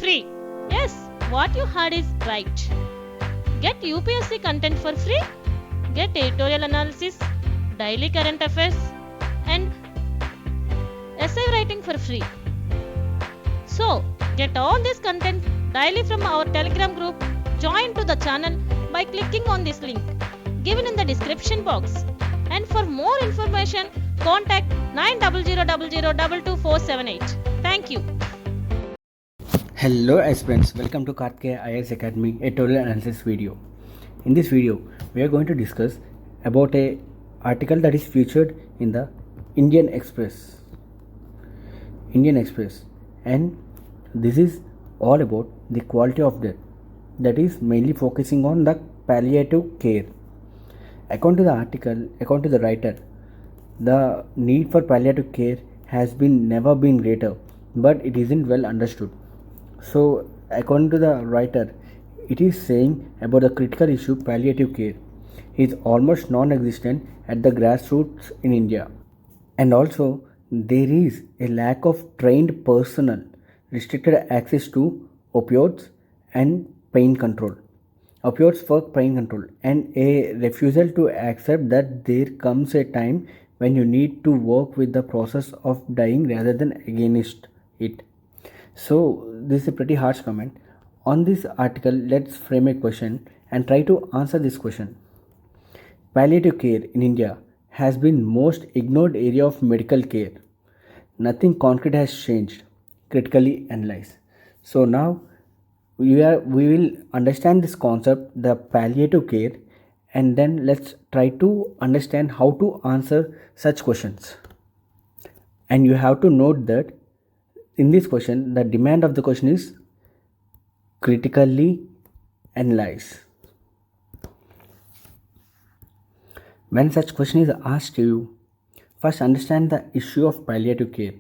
free. Yes, what you heard is right. Get UPSC content for free. Get editorial analysis, daily current affairs, and essay writing for free. So, get all this content daily from our Telegram group. Join to the channel by clicking on this link given in the description box. And for more information, contact 9000222478. Thank you. Hello aspirants, welcome to Karthikeya IAS Academy editorial analysis video. In this video, we are going to discuss about a article that is featured in the Indian Express, and this is all about the quality of death, that is mainly focusing on the palliative care. According to the writer, the need for palliative care has never been greater, but it isn't well understood. So, according to the writer, it is saying about the critical issue palliative care is almost non-existent at the grassroots in India, and also there is a lack of trained personnel, restricted access to opioids and pain control. Opioids for pain control, and a refusal to accept that there comes a time when you need to work with the process of dying rather than against it. So, this is a pretty harsh comment. On this article, let's frame a question and try to answer this question. Palliative care in India has been most ignored area of medical care. Nothing concrete has changed. Critically analyze. So now we will understand this concept, the palliative care, and then let's try to understand how to answer such questions. And you have to note that in this question, the demand of the question is critically analyze. When such question is asked to you, first understand the issue of palliative care,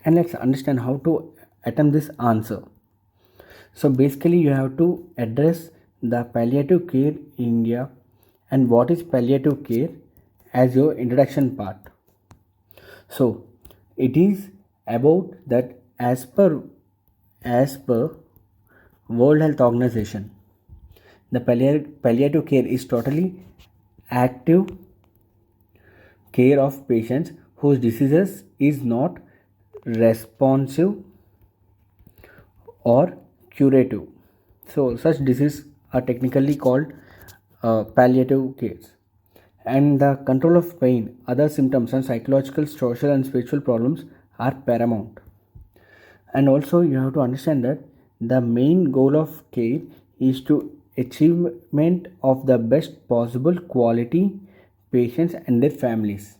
and let's understand how to attempt this answer. So basically you have to address the palliative care in India and what is palliative care as your introduction part. So it is about that as per World Health Organization, the palliative care is totally active care of patients whose diseases is not responsive or curative. So such diseases are technically called palliative cares. And the control of pain, other symptoms, and psychological, social, and spiritual problems are paramount. And also you have to understand that the main goal of care is to achievement of the best possible quality patients and their families.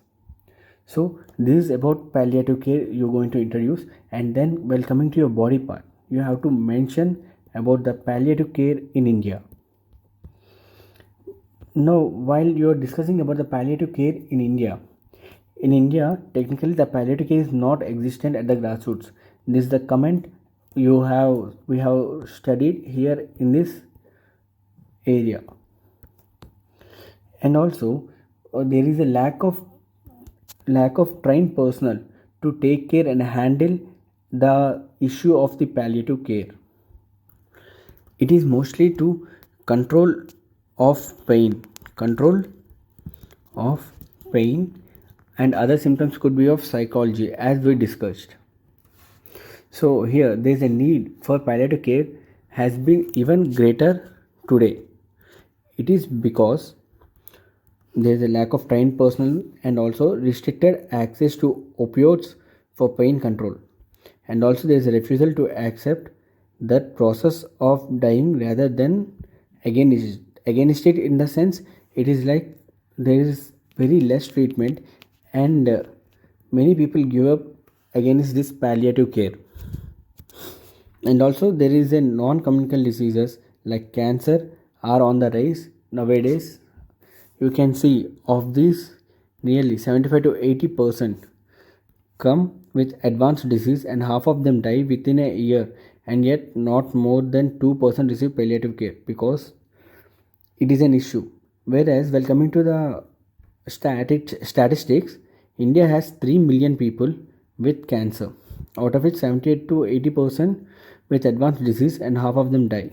So this is about palliative care you're going to introduce, and then while coming to your body part, you have to mention about the palliative care in India. Now, while you are discussing about the palliative care in India, technically the palliative care is not existent at the grassroots. This is the comment we have studied here in this area, and also there is a lack of trained personnel to take care and handle the issue of the palliative care. It is mostly to control of pain, and other symptoms could be of psychology, as we discussed. So here there is a need for palliative care has been even greater today. It is because there is a lack of trained personnel and also restricted access to opioids for pain control, and also there is a refusal to accept that process of dying rather than against it, in the sense it is like there is very less treatment, and many people give up against this palliative care. And also there is a non-communicable diseases like cancer are on the rise nowadays. You can see of these nearly 75 to 80% come with advanced disease, and half of them die within a year, and yet not more than 2% receive palliative care because it is an issue. Whereas while coming to the statistics, India has 3 million people with cancer, out of which 78 to 80% with advanced disease and half of them die.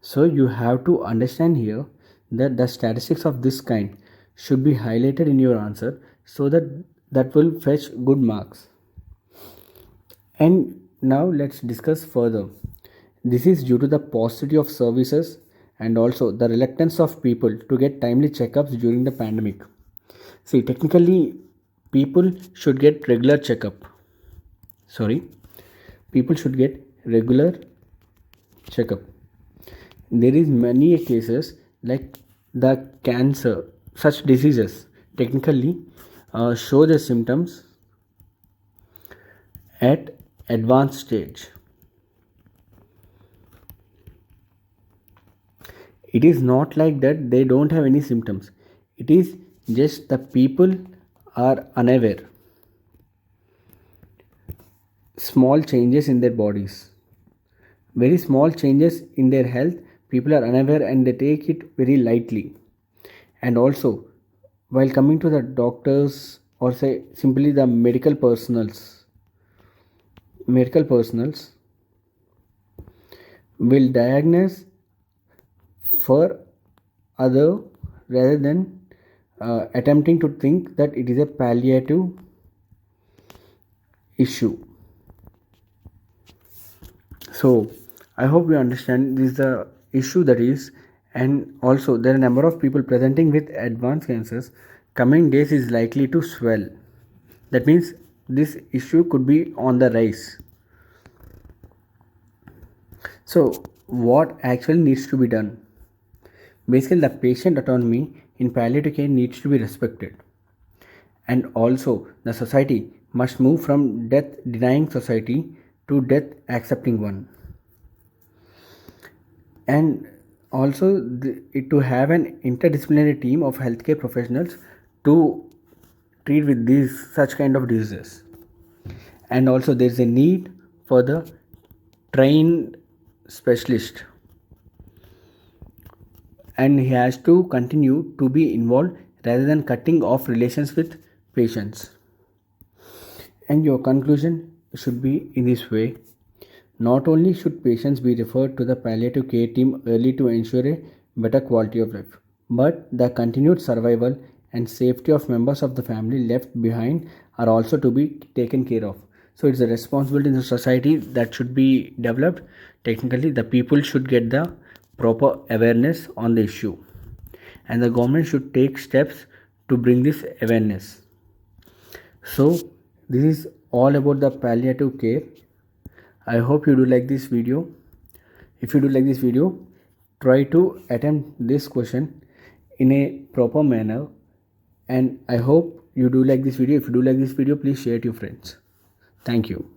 So you have to understand here that the statistics of this kind should be highlighted in your answer so that will fetch good marks. And now let's discuss further. This is due to the paucity of services and also the reluctance of people to get timely checkups during the pandemic. See, technically, people should get regular checkup. Sorry, people should get regular checkup. There is many cases like the cancer, such diseases technically show the symptoms at advanced stage. It is not like that they don't have any symptoms. It is just the people are unaware. Small changes in their bodies, very small changes in their health, people are unaware and they take it very lightly. And also, while coming to the doctors or say simply the medical personals will diagnose for other rather than attempting to think that it is a palliative issue. So I hope you understand this is the issue that is, and also there are a number of people presenting with advanced cancers. Coming days is likely to swell. That means this issue could be on the rise. So what actually needs to be done? Basically, the patient autonomy in palliative care needs to be respected. And also, the society must move from death denying society to death accepting one. And also, to have an interdisciplinary team of healthcare professionals to treat with these such kind of diseases. And also, there is a need for the trained specialist, and he has to continue to be involved rather than cutting off relations with patients. And your conclusion should be in this way: not only should patients be referred to the palliative care team early to ensure a better quality of life, but the continued survival and safety of members of the family left behind are also to be taken care of. So it's a responsibility in the society that should be developed. Technically, the people should get the proper awareness on the issue, and the government should take steps to bring this awareness. So this is all about the palliative care. I hope you do like this video. If you do like this video, try to attempt this question in a proper manner, and I hope you do like this video. If you do like this video, please share it to your friends. Thank you.